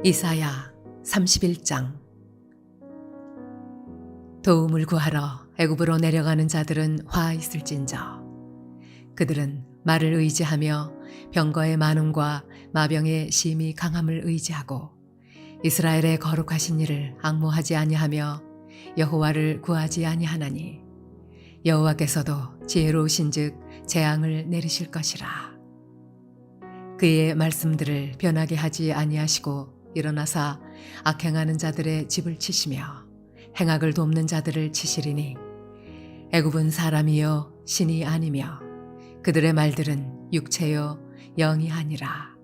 이사야 31장. 도움을 구하러 애굽으로 내려가는 자들은 화 있을진저. 그들은 말을 의지하며 병거의 많음과 마병의 심히 강함을 의지하고 이스라엘의 거룩하신 이를 앙모하지 아니하며 여호와를 구하지 아니하나니 여호와께서도 지혜로우신즉 재앙을 내리실 것이라. 그의 말씀들을 변하게 하지 아니하시고 일어나사 악행하는 자들의 집을 치시며 행악을 돕는 자들을 치시리니 애굽은 사람이요 신이 아니며 그들의 말들은 육체요 영이 아니라.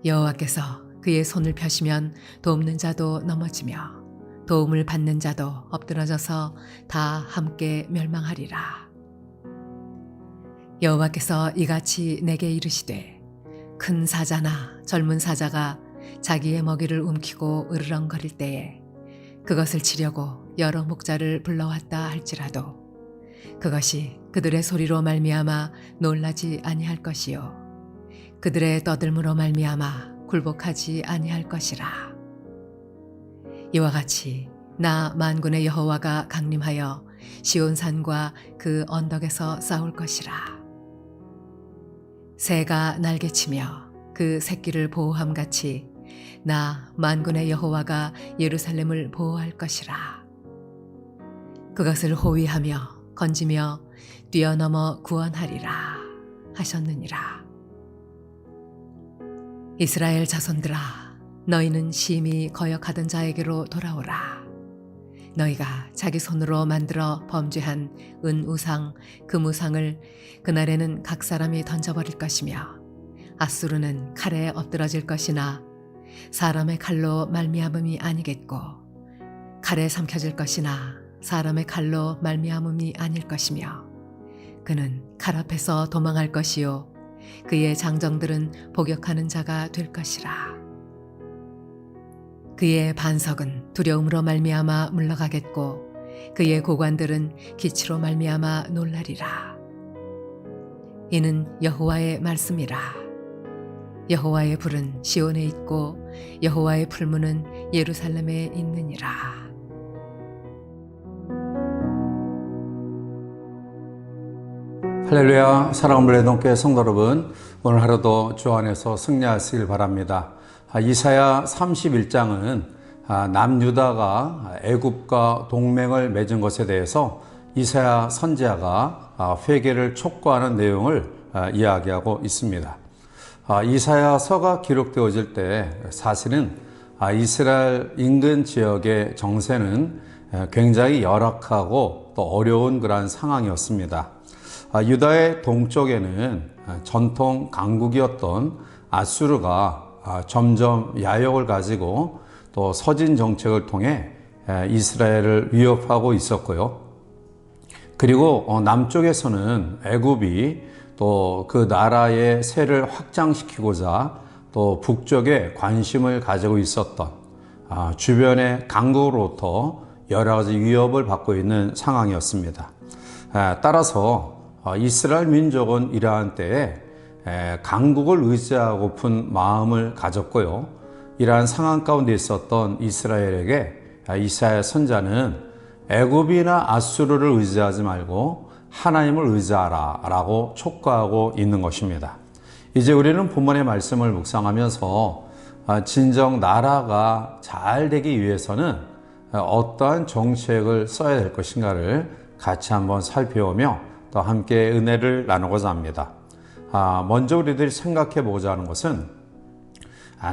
여호와께서 그의 손을 펴시면 돕는 자도 넘어지며 도움을 받는 자도 엎드러져서 다 함께 멸망하리라. 여호와께서 이같이 내게 이르시되 큰 사자나 젊은 사자가 자기의 먹이를 움키고 으르렁거릴 때에 그것을 치려고 여러 목자를 불러왔다 할지라도 그것이 그들의 소리로 말미암아 놀라지 아니할 것이요 그들의 떠들므로 말미암아 굴복하지 아니할 것이라. 이와 같이 나 만군의 여호와가 강림하여 시온산과 그 언덕에서 싸울 것이라. 새가 날개치며 그 새끼를 보호함같이 나 만군의 여호와가 예루살렘을 보호할 것이라. 그것을 호위하며 건지며 뛰어넘어 구원하리라 하셨느니라. 이스라엘 자손들아, 너희는 심히 거역하던 자에게로 돌아오라. 너희가 자기 손으로 만들어 범죄한 은우상, 금우상을 그날에는 각 사람이 던져버릴 것이며 아수르는 칼에 엎드러질 것이나 사람의 칼로 말미암음이 아니겠고 칼에 삼켜질 것이나 사람의 칼로 말미암음이 아닐 것이며 그는 칼 앞에서 도망할 것이요 그의 장정들은 복역하는 자가 될 것이라. 그의 반석은 두려움으로 말미암아 물러가겠고 그의 고관들은 기치로 말미암아 놀라리라. 이는 여호와의 말씀이라. 여호와의 불은 시온에 있고 여호와의 풀무는 예루살렘에 있느니라. 할렐루야. 사랑하는 브레동교회 성도 여러분, 오늘 하루도 주 안에서 승리하시길 바랍니다. 이사야 31장은 남유다가 애굽과 동맹을 맺은 것에 대해서 이사야 선지자가 회개를 촉구하는 내용을 이야기하고 있습니다. 이사야서가 기록되어질 때 사실은 이스라엘 인근 지역의 정세는 굉장히 열악하고 또 어려운 그러한 상황이었습니다. 유다의 동쪽에는 전통 강국이었던 아수르가 점점 야욕을 가지고 또 서진 정책을 통해 이스라엘을 위협하고 있었고요. 그리고 남쪽에서는 애굽이 또 그 나라의 세를 확장시키고자 또 북쪽에 관심을 가지고 있었던 주변의 강국으로부터 여러 가지 위협을 받고 있는 상황이었습니다. 따라서 이스라엘 민족은 이러한 때에 강국을 의지하고픈 마음을 가졌고요. 이러한 상황 가운데 있었던 이스라엘에게 이사야 선자는 애굽이나 아수르를 의지하지 말고 하나님을 의지하라 라고 촉구하고 있는 것입니다. 이제 우리는 본문의 말씀을 묵상하면서 진정 나라가 잘 되기 위해서는 어떠한 정책을 써야 될 것인가를 같이 한번 살펴보며 또 함께 은혜를 나누고자 합니다. 먼저 우리들이 생각해 보고자 하는 것은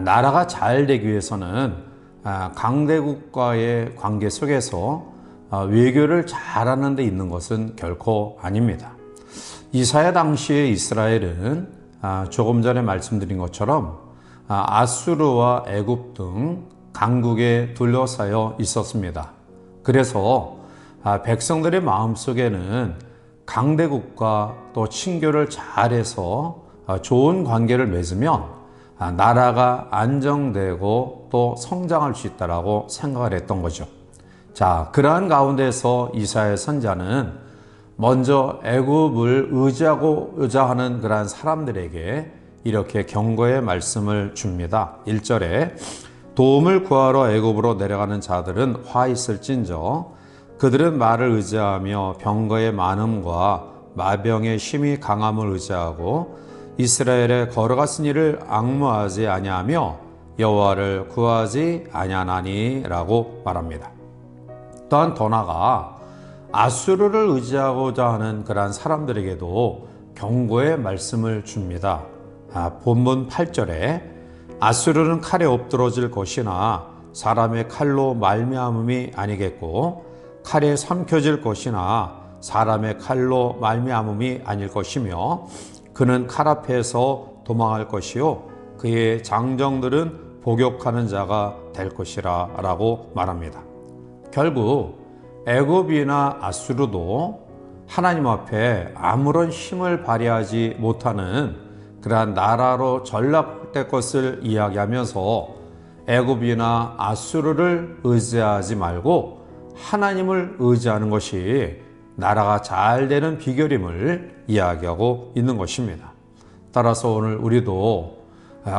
나라가 잘 되기 위해서는 강대국과의 관계 속에서 외교를 잘하는 데 있는 것은 결코 아닙니다. 이사야 당시의 이스라엘은 조금 전에 말씀드린 것처럼 아수르와 애굽 등 강국에 둘러싸여 있었습니다. 그래서 백성들의 마음속에는 강대국과 또 친교를 잘해서 좋은 관계를 맺으면 나라가 안정되고 또 성장할 수 있다고 생각을 했던 거죠. 자, 그러한 가운데서 이사야 선자는 먼저 애굽을 의지하고자 하는 그러한 사람들에게 이렇게 경고의 말씀을 줍니다. 1절에 도움을 구하러 애굽으로 내려가는 자들은 화 있을진저 그들은 말을 의지하며 병거의 많음과 마병의 힘이 강함을 의지하고 이스라엘에 걸어갔은 이를 앙무하지 아니하며 여호와를 구하지 아니하나니라고 말합니다. 또한 더 나아가 아수르를 의지하고자 하는 그러한 사람들에게도 경고의 말씀을 줍니다. 본문 8절에 아수르는 칼에 엎드러질 것이나 사람의 칼로 말미암음이 아니겠고 칼에 삼켜질 것이나 사람의 칼로 말미암음이 아닐 것이며 그는 칼 앞에서 도망할 것이요 그의 장정들은 복역하는 자가 될 것이라 라고 말합니다. 결국 애굽이나 아수르도 하나님 앞에 아무런 힘을 발휘하지 못하는 그러한 나라로 전락될 것을 이야기하면서 애굽이나 아수르를 의지하지 말고 하나님을 의지하는 것이 나라가 잘 되는 비결임을 이야기하고 있는 것입니다. 따라서 오늘 우리도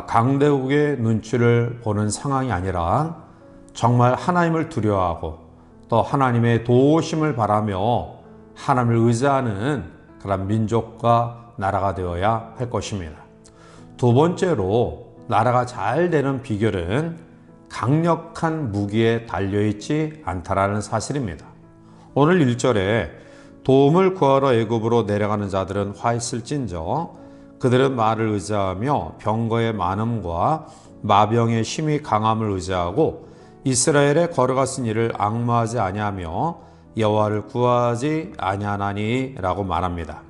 강대국의 눈치를 보는 상황이 아니라 정말 하나님을 두려워하고 또 하나님의 도우심을 바라며 하나님을 의지하는 그런 민족과 나라가 되어야 할 것입니다. 두 번째로 나라가 잘 되는 비결은 강력한 무기에 달려있지 않다라는 사실입니다. 오늘 1절에 도움을 구하러 애굽으로 내려가는 자들은 화 있을진저 그들은 말을 의지하며 병거의 많음과 마병의 힘이 강함을 의지하고 이스라엘에 걸어갔은 이를 앙무하지 아니하며 여호와를 구하지 아니하나니라고 말합니다.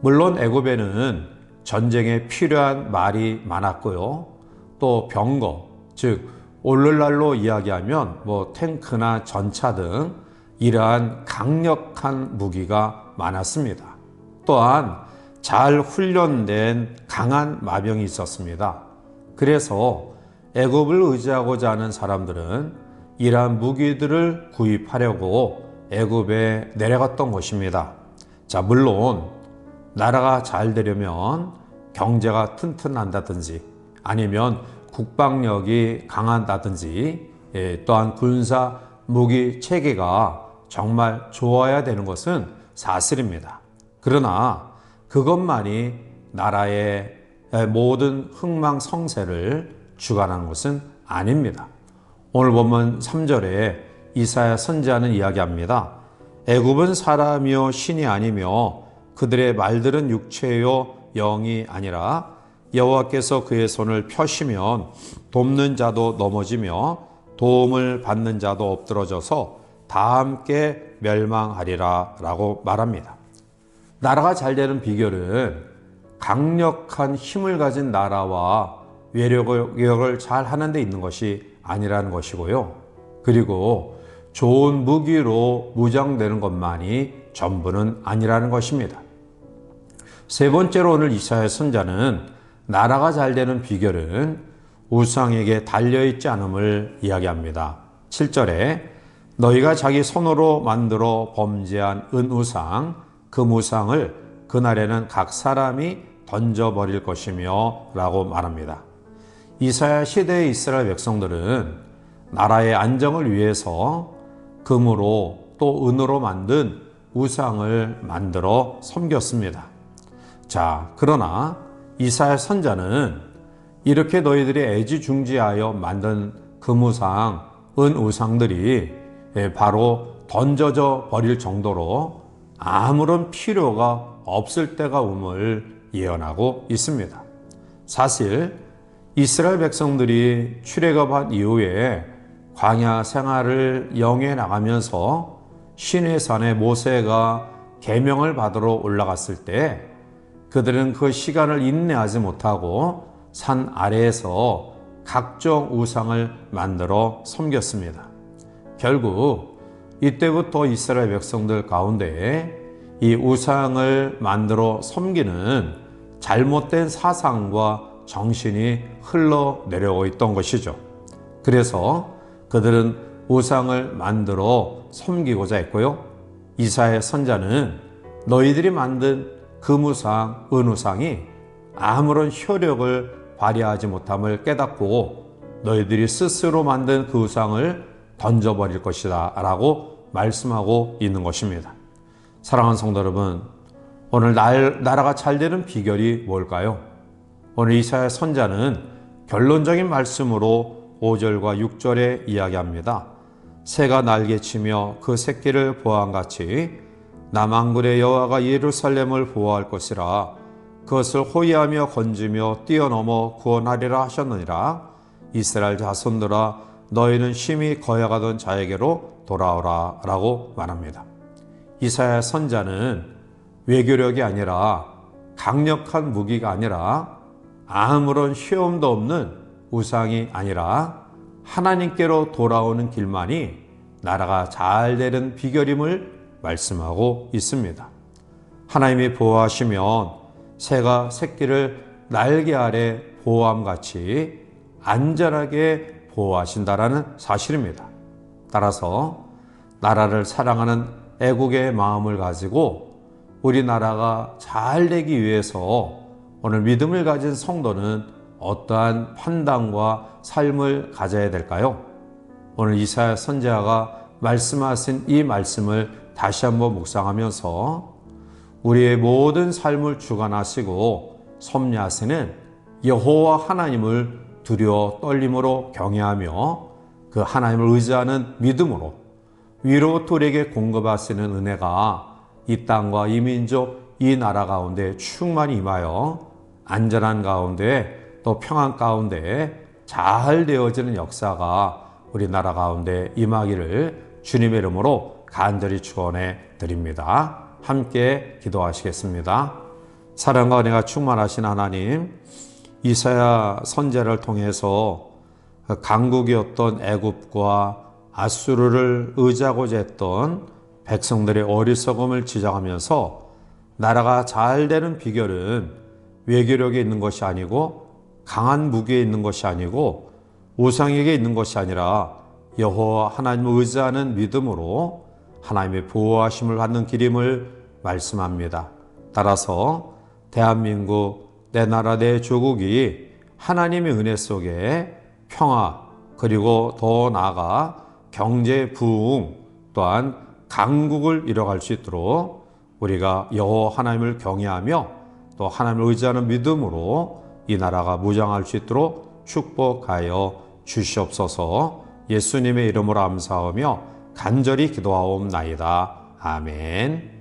물론 애굽에는 전쟁에 필요한 말이 많았고요. 또 병거, 즉 오늘날로 이야기하면 탱크나 전차 등 이러한 강력한 무기가 많았습니다. 또한 잘 훈련된 강한 마병이 있었습니다. 그래서 애굽을 의지하고자 하는 사람들은 이러한 무기들을 구입하려고 애굽에 내려갔던 것입니다. 자, 물론 나라가 잘 되려면 경제가 튼튼한다든지 아니면 국방력이 강한다든지 또한 군사 무기 체계가 정말 좋아야 되는 것은 사실입니다. 그러나 그것만이 나라의 모든 흥망성쇠를 주관하는 것은 아닙니다. 오늘 보면 3절에 이사야 선지자는 이야기합니다. 애굽은 사람이요 신이 아니며 그들의 말들은 육체요 영이 아니라 여호와께서 그의 손을 펴시면 돕는 자도 넘어지며 도움을 받는 자도 엎드러져서 다 함께 멸망하리라 라고 말합니다. 나라가 잘 되는 비결은 강력한 힘을 가진 나라와 외력을 잘 하는 데 있는 것이 아니라는 것이고요. 그리고 좋은 무기로 무장되는 것만이 전부는 아니라는 것입니다. 세 번째로 오늘 이사야 선지자는 나라가 잘 되는 비결은 우상에게 달려있지 않음을 이야기합니다. 7절에 너희가 자기 손으로 만들어 범죄한 은우상, 금우상을 그날에는 각 사람이 던져버릴 것이며 라고 말합니다. 이사야 시대의 이스라엘 백성들은 나라의 안정을 위해서 금으로 또 은으로 만든 우상을 만들어 섬겼습니다. 자, 그러나 이사야 선지자는 이렇게 너희들이 애지중지하여 만든 금우상, 은우상들이 바로 던져져 버릴 정도로 아무런 필요가 없을 때가 옴을 예언하고 있습니다. 사실 이스라엘 백성들이 출애굽한 이후에 광야 생활을 영위해 나가면서 시내산에 모세가 계명을 받으러 올라갔을 때 그들은 그 시간을 인내하지 못하고 산 아래에서 각종 우상을 만들어 섬겼습니다. 결국 이때부터 이스라엘 백성들 가운데 이 우상을 만들어 섬기는 잘못된 사상과 정신이 흘러내려오고 있던 것이죠. 그래서 그들은 우상을 만들어 섬기고자 했고요. 이사야 선지자는 너희들이 만든 금우상, 은우상이 아무런 효력을 발휘하지 못함을 깨닫고 너희들이 스스로 만든 그 우상을 던져버릴 것이다 라고 말씀하고 있는 것입니다. 사랑하는 성도 여러분, 오늘 나라가 잘 되는 비결이 뭘까요? 오늘 이사야 선자는 결론적인 말씀으로 5절과 6절에 이야기합니다. 새가 날개치며 그 새끼를 보호함같이 남왕군의 여호와가 예루살렘을 보호할 것이라. 그것을 호위하며 건지며 뛰어넘어 구원하리라 하셨느니라. 이스라엘 자손들아, 너희는 심히 거역하던 자에게로 돌아오라 라고 말합니다. 이사야 선자는 외교력이 아니라, 강력한 무기가 아니라, 아무런 시험도 없는 우상이 아니라 하나님께로 돌아오는 길만이 나라가 잘 되는 비결임을 말씀하고 있습니다. 하나님이 보호하시면 새가 새끼를 날개 아래 보호함같이 안전하게 보호하신다라는 사실입니다. 따라서 나라를 사랑하는 애국의 마음을 가지고 우리나라가 잘 되기 위해서 오늘 믿음을 가진 성도는 어떠한 판단과 삶을 가져야 될까요? 오늘 이사야 선지자가 말씀하신 이 말씀을 다시 한번 묵상하면서 우리의 모든 삶을 주관하시고 섭리하시는 여호와 하나님을 두려워 떨림으로 경외하며 그 하나님을 의지하는 믿음으로 위로부터 우리에게 공급하시는 은혜가 이 땅과 이 민족, 이 나라 가운데 충만히 임하여 안전한 가운데 또 평안 가운데 잘 되어지는 역사가 우리나라 가운데 임하기를 주님의 이름으로 간절히 축원해 드립니다. 함께 기도하시겠습니다. 사랑과 은혜가 충만하신 하나님, 이사야 선지자를 통해서 강국이었던 애굽과 아수르를 의지하고자 했던 백성들의 어리석음을 지적하면서 나라가 잘 되는 비결은 외교력에 있는 것이 아니고 강한 무기에 있는 것이 아니고 우상에게 있는 것이 아니라 여호와 하나님을 의지하는 믿음으로 하나님의 보호하심을 받는 길임을 말씀합니다. 따라서 대한민국, 내 나라, 내 조국이 하나님의 은혜 속에 평화, 그리고 더 나아가 경제 부흥 또한 강국을 이뤄갈 수 있도록 우리가 여호와 하나님을 경외하며 또 하나님을 의지하는 믿음으로 이 나라가 무장할 수 있도록 축복하여 주시옵소서. 예수님의 이름으로 감사하며 간절히 기도하옵나이다. 아멘.